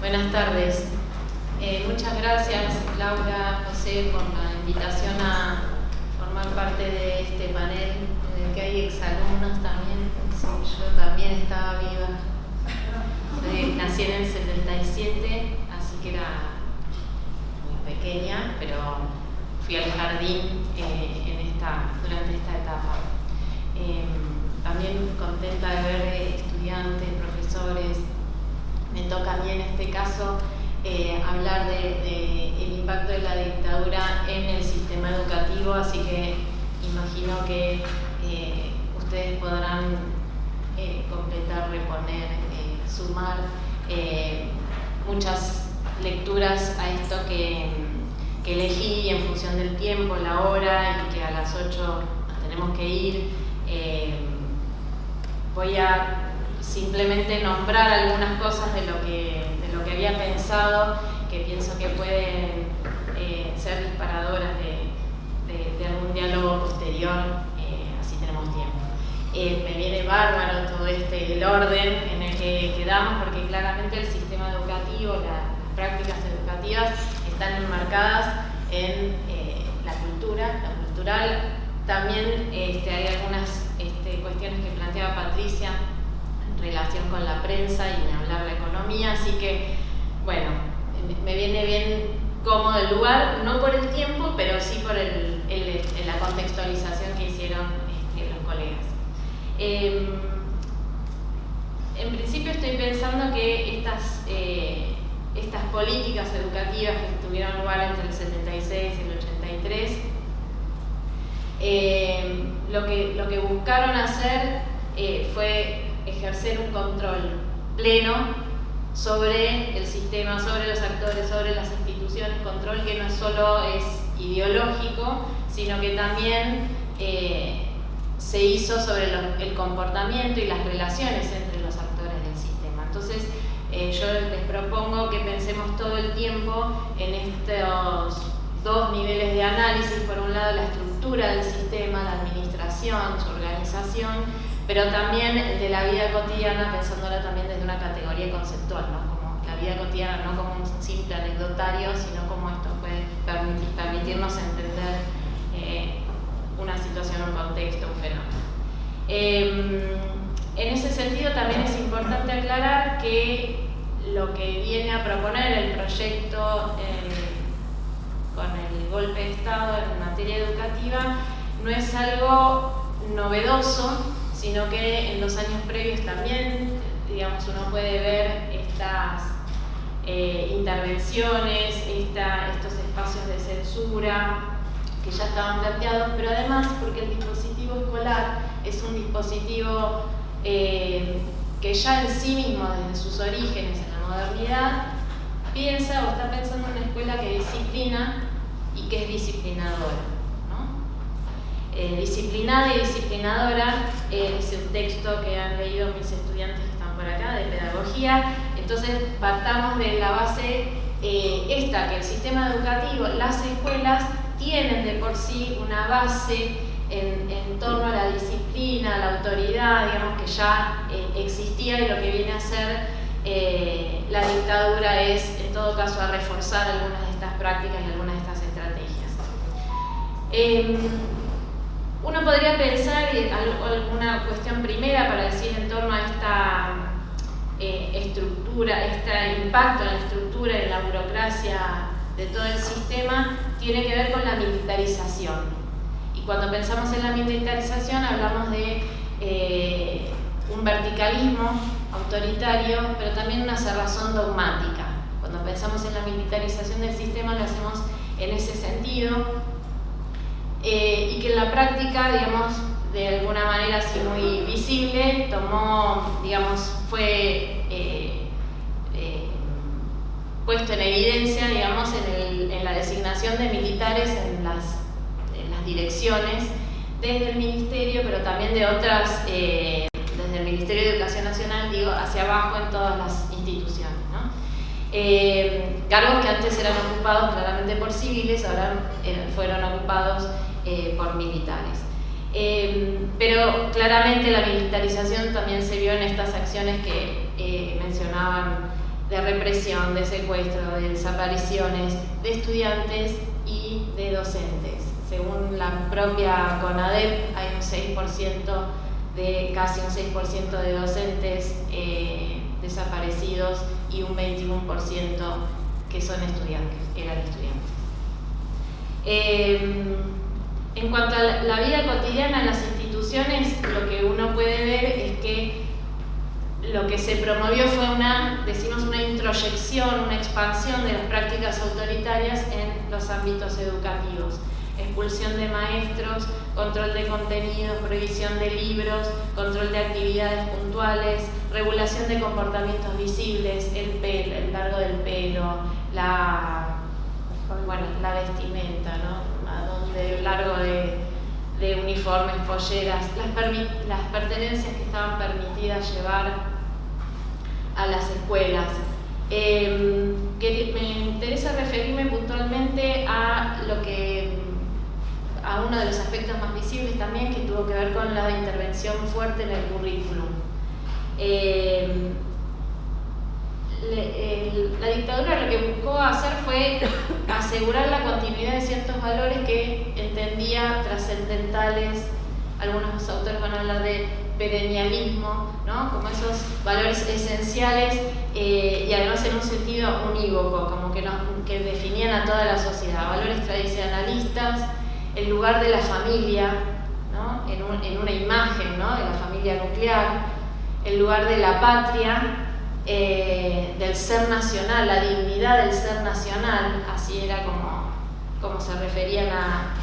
Buenas tardes. Muchas gracias, Laura, José, por la invitación a formar parte de este panel en el que hay exalumnos también. Sí, yo también estaba viva. Nací en el 77, así que era muy pequeña, pero fui al jardín durante esta etapa. También contenta de ver estudiantes, profesores. Me toca a mí en este caso hablar del impacto de la dictadura en el sistema educativo, así que imagino que ustedes podrán completar, reponer, sumar muchas lecturas a esto que elegí en función del tiempo, la hora, y que a las 8 nos tenemos que ir. Voy a simplemente nombrar algunas cosas de lo que había pensado, que pienso que pueden ser disparadoras de algún diálogo posterior, así tenemos tiempo. Me viene bárbaro todo el orden en el que quedamos, porque claramente el sistema educativo, las prácticas educativas están enmarcadas en la cultura, lo cultural. También hay algunas cuestiones que planteaba Patricia en relación con la prensa y ni hablar de economía, así que, bueno, me viene bien cómodo el lugar, no por el tiempo, pero sí por la contextualización que hicieron los colegas. En principio estoy pensando que estas políticas educativas que tuvieron lugar entre el 76 y el 83, lo que buscaron hacer fue ejercer un control pleno sobre el sistema, sobre los actores, sobre las instituciones, control que no solo es ideológico, sino que también se hizo sobre el comportamiento y las relaciones entre los actores del sistema. Entonces, yo les propongo que pensemos todo el tiempo en estos dos niveles de análisis: por un lado la estructura del sistema, la administración, su organización, pero también de la vida cotidiana, pensándola también desde una categoría conceptual, ¿no? Como la vida cotidiana, no como un simple anecdotario, sino como esto puede permitirnos entender una situación, un contexto, un fenómeno. En ese sentido también es importante aclarar que lo que viene a proponer el proyecto con el golpe de Estado en materia educativa no es algo novedoso, sino que en los años previos también, digamos, uno puede ver estas intervenciones, estos espacios de censura que ya estaban planteados, pero además porque el dispositivo escolar es un dispositivo que ya en sí mismo, desde sus orígenes en la modernidad, piensa o está pensando en una escuela que disciplina y que es disciplinadora, ¿no? Disciplinada y disciplinadora es un texto que han leído mis estudiantes que están por acá, de pedagogía. Entonces partamos de la base que el sistema educativo, las escuelas tienen de por sí una base en torno a la disciplina, a la autoridad, digamos, que ya existía, y lo que viene a hacer la dictadura es, en todo caso, a reforzar algunas de estas prácticas y algunas de estas estrategias. Uno podría pensar, y alguna cuestión primera para decir en torno a esta estructura, este impacto en la estructura y en la burocracia de todo el sistema, tiene que ver con la militarización. Y cuando pensamos en la militarización hablamos de un verticalismo autoritario, pero también una cerrazón dogmática. Cuando pensamos en la militarización del sistema lo hacemos en ese sentido, y que en la práctica, digamos, de alguna manera así muy visible, fue puesto en evidencia, digamos, en la designación de militares en las direcciones, desde el Ministerio, pero también de otras, desde el Ministerio de Educación Nacional, hacia abajo en todas las instituciones, ¿no? Cargos que antes eran ocupados claramente por civiles, ahora fueron ocupados por militares. Pero claramente la militarización también se vio en estas acciones que mencionaban de represión, de secuestro, de desapariciones de estudiantes y de docentes. Según la propia CONADEP, hay un 6% casi un 6% de docentes desaparecidos y un 21% que son estudiantes, eran estudiantes. En cuanto a la vida cotidiana en las instituciones, lo que uno puede ver es que lo que se promovió fue una introyección, una expansión de las prácticas autoritarias en los ámbitos educativos. Expulsión de maestros, control de contenidos, prohibición de libros, control de actividades puntuales, regulación de comportamientos visibles, el largo del pelo, la vestimenta, ¿no? El largo de uniformes, polleras, las pertenencias que estaban permitidas llevar a las escuelas. Me interesa referirme puntualmente a uno de los aspectos más visibles también, que tuvo que ver con la intervención fuerte en el currículum. La dictadura lo que buscó hacer fue asegurar la continuidad de ciertos valores que entendía trascendentales. Algunos autores van a hablar de perennialismo, ¿no? Como esos valores esenciales y además en un sentido unívoco, como que definían a toda la sociedad. Valores tradicionalistas, el lugar de la familia, ¿no? en una imagen, ¿no? de la familia nuclear, el lugar de la patria, del ser nacional, la dignidad del ser nacional, así era como se referían a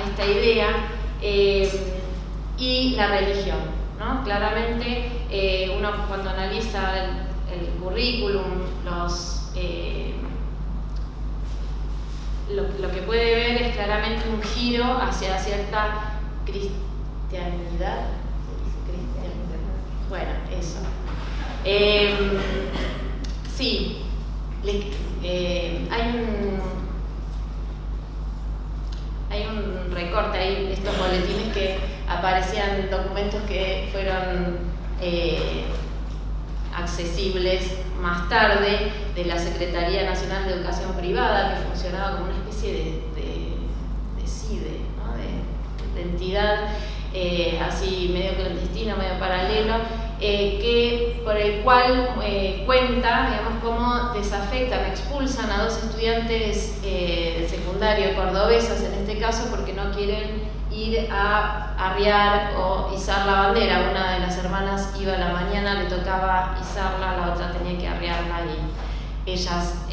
esta idea, y la religión, ¿no? Claramente uno cuando analiza el currículum, lo que puede ver es claramente un giro hacia cierta cristianidad. Bueno, eso. Sí, hay un recorte ahí de estos boletines que aparecían documentos que fueron accesibles más tarde de la Secretaría Nacional de Educación Privada, que funcionaba como una especie de CIDE, ¿no? de entidad así medio clandestina, medio paralelo, por el cual cuenta, digamos, cómo desafectan, expulsan a 2 estudiantes del secundario cordobesas en este caso porque no quieren ir a arriar o izar la bandera. Una de las hermanas iba a la mañana, le tocaba izarla, la otra tenía que arriarla y ellas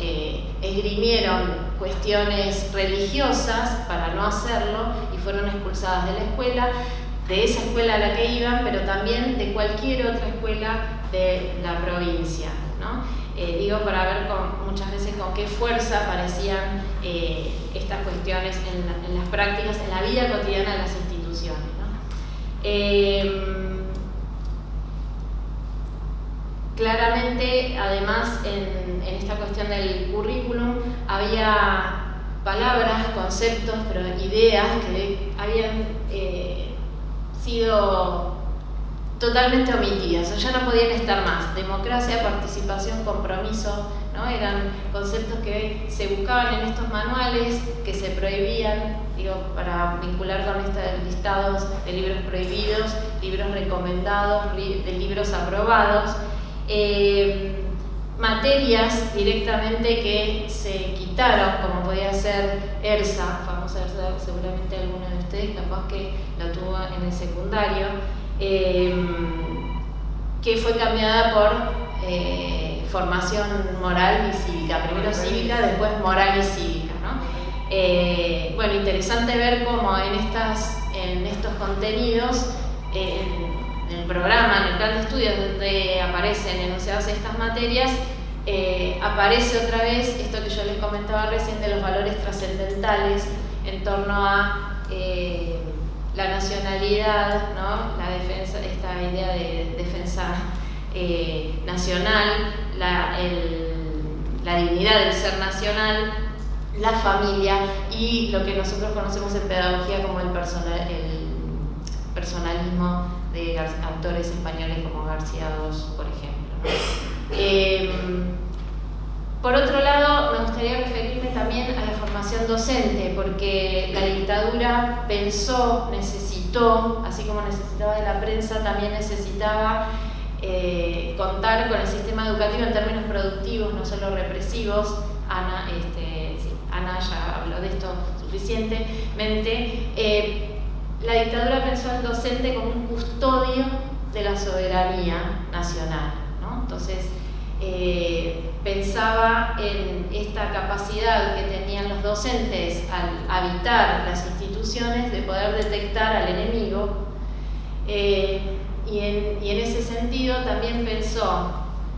esgrimieron cuestiones religiosas para no hacerlo y fueron expulsadas de la escuela, de esa escuela a la que iban, pero también de cualquier otra escuela de la provincia, ¿no? Digo para ver muchas veces con qué fuerza aparecían estas cuestiones en las prácticas, en la vida cotidiana de las instituciones, ¿no? Claramente, además, en esta cuestión del currículum había palabras, conceptos, pero ideas que habían sido totalmente omitidas, o ya no podían estar más. Democracia, participación, compromiso, ¿no? Eran conceptos que se buscaban en estos manuales, que se prohibían, digo, para vincular con estos listados de libros prohibidos, libros recomendados, de libros aprobados, materias directamente que se quitaron, como podía ser ERSA, famosa ERSA, seguramente alguno de ustedes capaz que lo tuvo en el secundario, que fue cambiada por formación moral y cívica, primero cívica, después moral y cívica, ¿no? Bueno, interesante ver cómo en estos contenidos, en el programa, en el plan de estudios donde aparecen enunciadas estas materias, aparece otra vez esto que yo les comentaba recién de los valores trascendentales en torno a la nacionalidad, ¿no? La defensa, esta idea de defensa nacional, la dignidad del ser nacional, la familia y lo que nosotros conocemos en pedagogía como el personalismo de autores españoles como García II, por ejemplo, ¿no? Por otro lado, me gustaría referirme también a la formación docente, porque la dictadura pensó, necesitó, así como necesitaba de la prensa, también necesitaba contar con el sistema educativo en términos productivos, no solo represivos. Ana ya habló de esto suficientemente. La dictadura pensó al docente como un custodio de la soberanía nacional, ¿no? Entonces, pensaba en esta capacidad que tenían los docentes al habitar las instituciones de poder detectar al enemigo, y en ese sentido también pensó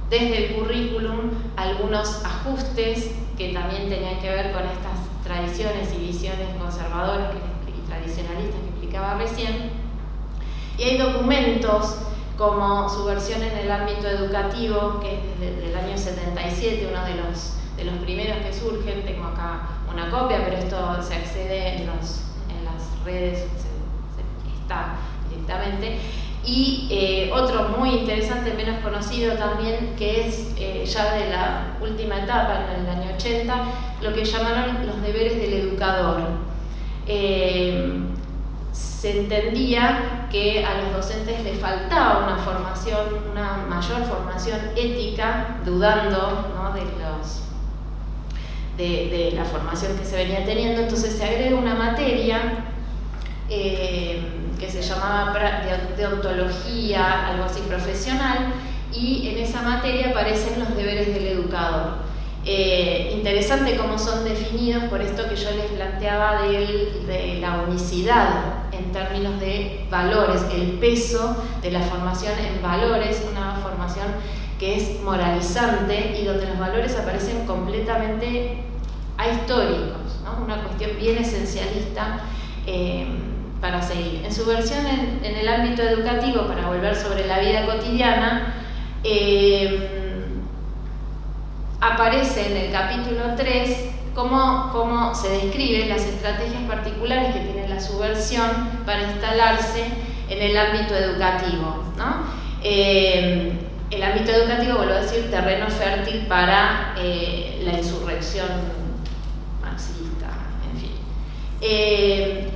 desde el currículum algunos ajustes que también tenían que ver con estas tradiciones y visiones conservadoras y tradicionalistas que explicaba recién. Y hay documentos como su versión en el ámbito educativo, que es del año 77, uno de los primeros que surgen. Tengo acá una copia, pero esto se accede en las redes, está directamente. Y otro muy interesante, menos conocido también, que es ya de la última etapa, en el año 80, lo que llamaron los deberes del educador. Se entendía que a los docentes les faltaba una mayor formación ética, dudando, ¿no?, de la formación que se venía teniendo. Entonces se agrega una materia que se llamaba deontología, algo así profesional, y en esa materia aparecen los deberes del educador. Interesante cómo son definidos, por esto que yo les planteaba de la unicidad en términos de valores, el peso de la formación en valores, una formación que es moralizante y donde los valores aparecen completamente ahistóricos, ¿no? Una cuestión bien esencialista para seguir. En su versión en el ámbito educativo, para volver sobre la vida cotidiana, aparece en el capítulo 3 cómo se describen las estrategias particulares que tiene la subversión para instalarse en el ámbito educativo, ¿no? El ámbito educativo, vuelvo a decir, terreno fértil para la insurrección marxista, en fin.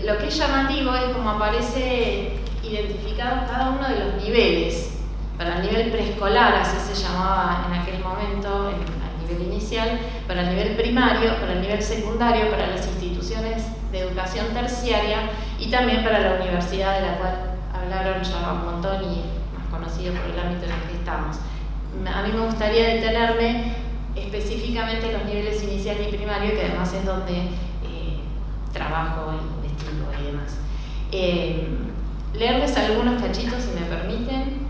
Lo que es llamativo es cómo aparece identificado cada uno de los niveles. Para el nivel preescolar, así se llamaba en aquel momento, al nivel inicial, para el nivel primario, para el nivel secundario, para las instituciones de educación terciaria y también para la universidad, de la cual hablaron ya un montón y más conocido por el ámbito en el que estamos. A mí me gustaría detenerme específicamente en los niveles inicial y primario, que además es donde trabajo, investigo y demás. Leerles algunos cachitos, si me permiten.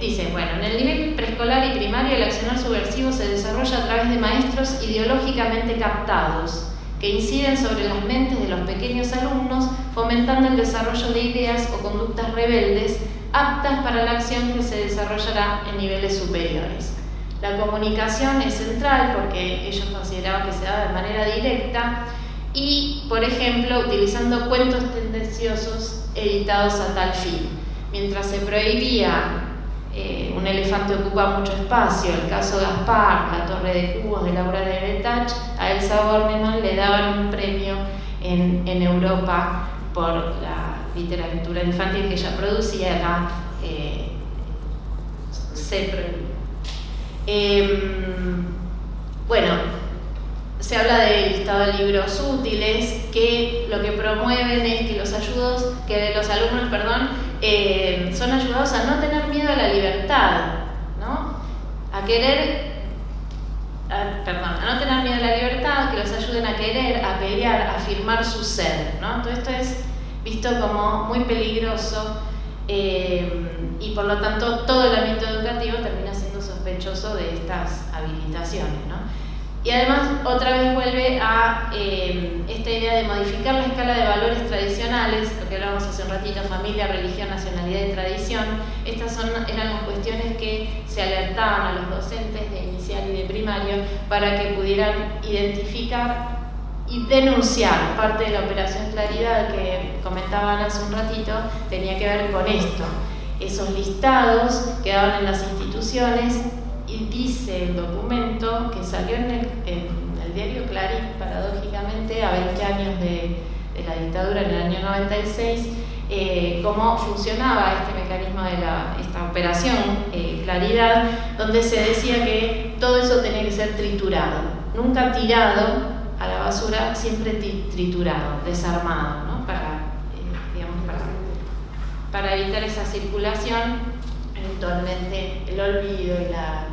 Dice, bueno, en el nivel preescolar y primario el accionar subversivo se desarrolla a través de maestros ideológicamente captados, que inciden sobre las mentes de los pequeños alumnos, fomentando el desarrollo de ideas o conductas rebeldes aptas para la acción que se desarrollará en niveles superiores. La comunicación es central porque ellos consideraban que se daba de manera directa y, por ejemplo, utilizando cuentos tendenciosos editados a tal fin. Mientras se prohibía Un elefante ocupa mucho espacio, el caso Gaspar, La torre de cubos de Laura de Betach, a Elsa Bornemann le daban un premio en Europa por la literatura infantil que ella producía, acá se prohibió. Bueno, se habla del listado de libros útiles, que lo que promueven es que los alumnos son ayudados a no tener miedo a la libertad, ¿no? A no tener miedo a la libertad, que los ayuden a querer, a pelear, a afirmar su ser, ¿no? Todo esto es visto como muy peligroso y por lo tanto todo el ámbito educativo termina siendo sospechoso de estas habilitaciones, ¿no? Y además otra vez vuelve a esta idea de modificar la escala de valores tradicionales, lo que hablábamos hace un ratito, familia, religión, nacionalidad y tradición. Estas eran las cuestiones que se alertaban a los docentes de inicial y de primario para que pudieran identificar y denunciar. Parte de la operación Claridad que comentaban hace un ratito tenía que ver con esto. Esos listados que daban en las instituciones y dice el documento que salió en el diario Clarín, paradójicamente, a 20 años de la dictadura, en el año 96, cómo funcionaba este mecanismo de esta operación Claridad, donde se decía que todo eso tenía que ser triturado, nunca tirado a la basura, siempre triturado, desarmado, ¿no? Para evitar esa circulación, eventualmente el olvido y la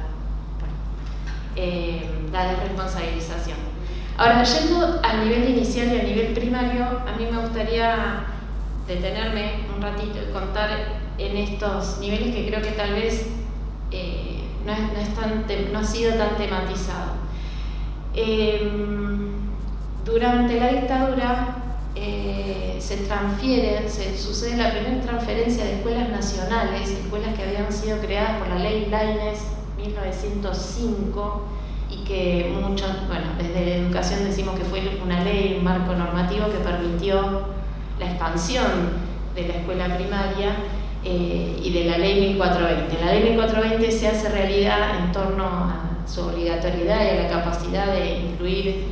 desresponsabilización. Ahora, yendo al nivel inicial y al nivel primario, a mí me gustaría detenerme un ratito y contar en estos niveles que creo que tal vez no ha sido tan tematizado. Durante la dictadura se sucede la primera transferencia de escuelas nacionales, escuelas que habían sido creadas por la ley Lainez 1905 y que desde educación decimos que fue una ley, un marco normativo que permitió la expansión de la escuela primaria y de la ley 1420. La ley 1420 se hace realidad en torno a su obligatoriedad y a la capacidad de incluir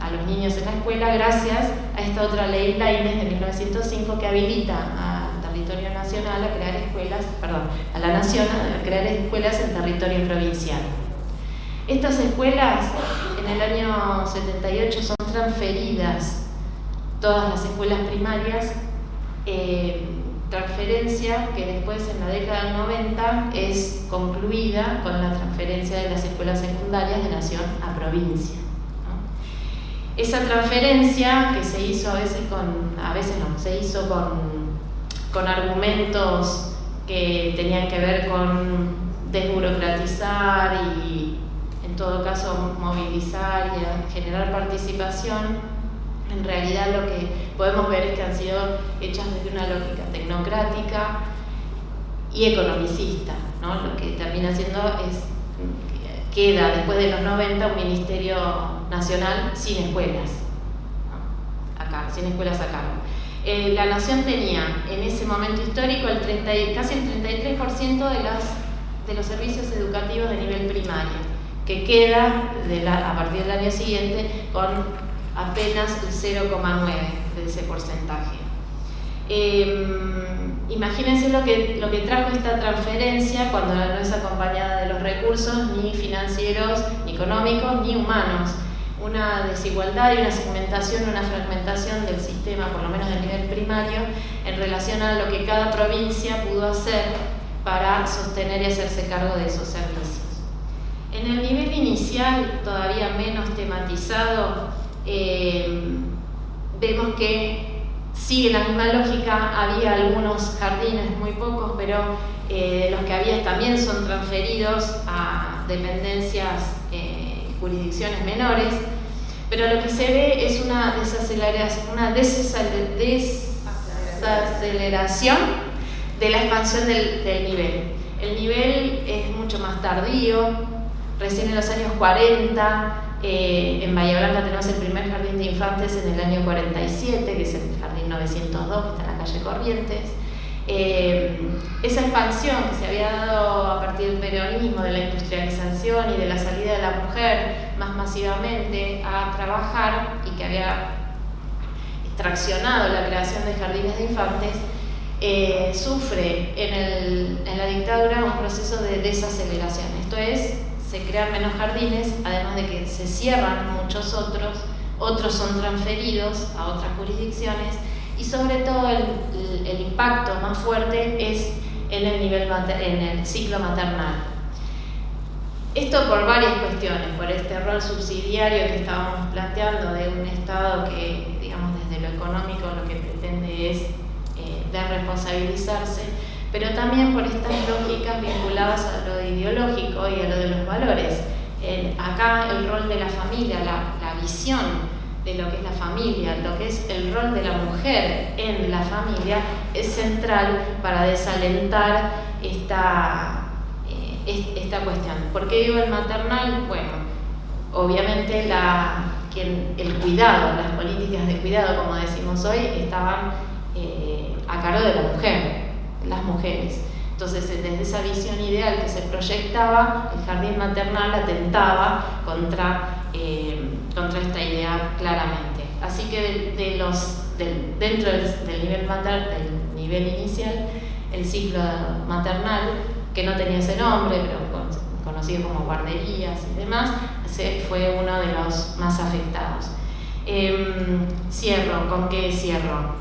a los niños en la escuela gracias a esta otra ley Lainez de 1905 que habilita al territorio nacional a crear escuelas, a la nación a crear escuelas en territorio provincial. Estas escuelas en el año 78 son transferidas, todas las escuelas primarias, transferencia que después en la década del 90 es concluida con la transferencia de las escuelas secundarias de nación a provincia. Esa transferencia que se hizo se hizo con argumentos que tenían que ver con desburocratizar y en todo caso movilizar y generar participación. En realidad lo que podemos ver es que han sido hechas desde una lógica tecnocrática y economicista, ¿no? Lo que termina siendo queda después de los 90 un ministerio nacional sin escuelas, ¿no? Sin escuelas a cargo. La nación tenía en ese momento histórico casi el 33% de los servicios educativos de nivel primario, que queda a partir del año siguiente con apenas el 0,9% de ese porcentaje. Imagínense lo que trajo esta transferencia cuando no es acompañada de los recursos ni financieros, ni económicos, ni humanos. Una desigualdad y una segmentación, una fragmentación del sistema, por lo menos del nivel primario, en relación a lo que cada provincia pudo hacer para sostener y hacerse cargo de esos servicios. En el nivel inicial, todavía menos tematizado, vemos que sigue la misma lógica. Había algunos jardines, muy pocos, pero los que había también son transferidos a dependencias, jurisdicciones menores, pero lo que se ve es una desaceleración de la expansión del nivel. El nivel es mucho más tardío, recién en los años 40. En Bahía Blanca tenemos el primer jardín de infantes en el año 47, que es el jardín 902, que está en la calle Corrientes. Esa expansión que se había dado a partir del peronismo, de la industrialización y de la salida de la mujer más masivamente a trabajar y que había traccionado la creación de jardines de infantes, sufre en la dictadura un proceso de desaceleración. Esto es, se crean menos jardines, además de que se cierran muchos otros son transferidos a otras jurisdicciones y sobre todo el impacto más fuerte es en el ciclo maternal. Esto por varias cuestiones, por este rol subsidiario que estábamos planteando de un Estado que, digamos, desde lo económico lo que pretende es desresponsabilizarse, pero también por estas lógicas vinculadas a lo ideológico y a lo de los valores. Acá el rol de la familia, la visión de lo que es la familia, lo que es el rol de la mujer en la familia es central para desalentar esta cuestión. ¿Por qué digo el maternal? Bueno, obviamente el cuidado, las políticas de cuidado, como decimos hoy, estaban a cargo de la mujer, las mujeres. Entonces, desde esa visión ideal que se proyectaba, el jardín maternal atentaba contra esta idea claramente. Así que dentro del nivel inicial, el ciclo maternal, que no tenía ese nombre, pero conocido como guarderías y demás, fue uno de los más afectados. Cierro, ¿con qué cierro?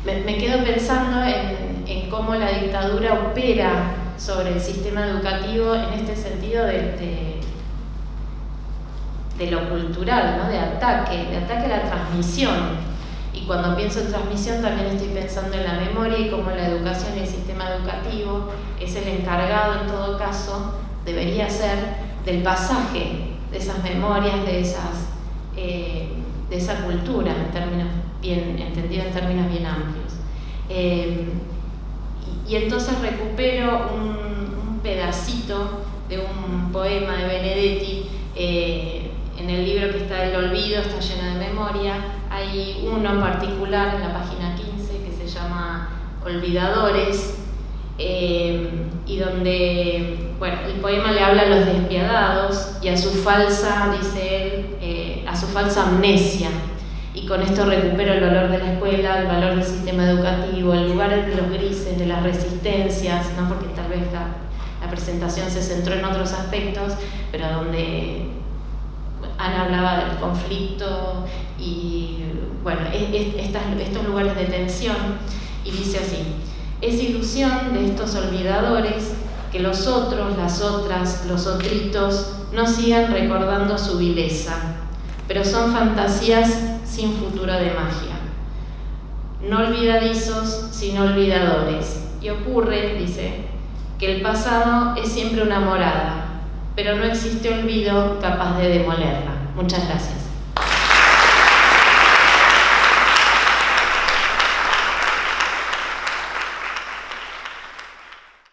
Me quedo pensando en cómo la dictadura opera sobre el sistema educativo en este sentido de lo cultural, ¿no? de ataque a la transmisión. Y cuando pienso en transmisión también estoy pensando en la memoria y cómo la educación y el sistema educativo es el encargado, en todo caso, debería ser del pasaje de esas memorias, de esa cultura, entendido en términos bien amplios. Y entonces recupero un pedacito de un poema de Benedetti. En el libro que está El olvido, está lleno de memoria. Hay uno en particular en la página 15 que se llama Olvidadores, y donde, bueno, el poema le habla a los despiadados y a su falsa, dice él, a su falsa amnesia. Y con esto recupero el valor de la escuela, el valor del sistema educativo, el lugar de los grises, de las resistencias, ¿no? Porque tal vez la presentación se centró en otros aspectos, pero donde Ana hablaba del conflicto y, bueno, estos lugares de tensión, y dice así: es ilusión de estos olvidadores que los otros, las otras, los otritos no sigan recordando su vileza, pero son fantasías sin futuro de magia. No olvidadizos, sino olvidadores. Y ocurre, dice, que el pasado es siempre una morada, pero no existe olvido capaz de demolerla. Muchas gracias.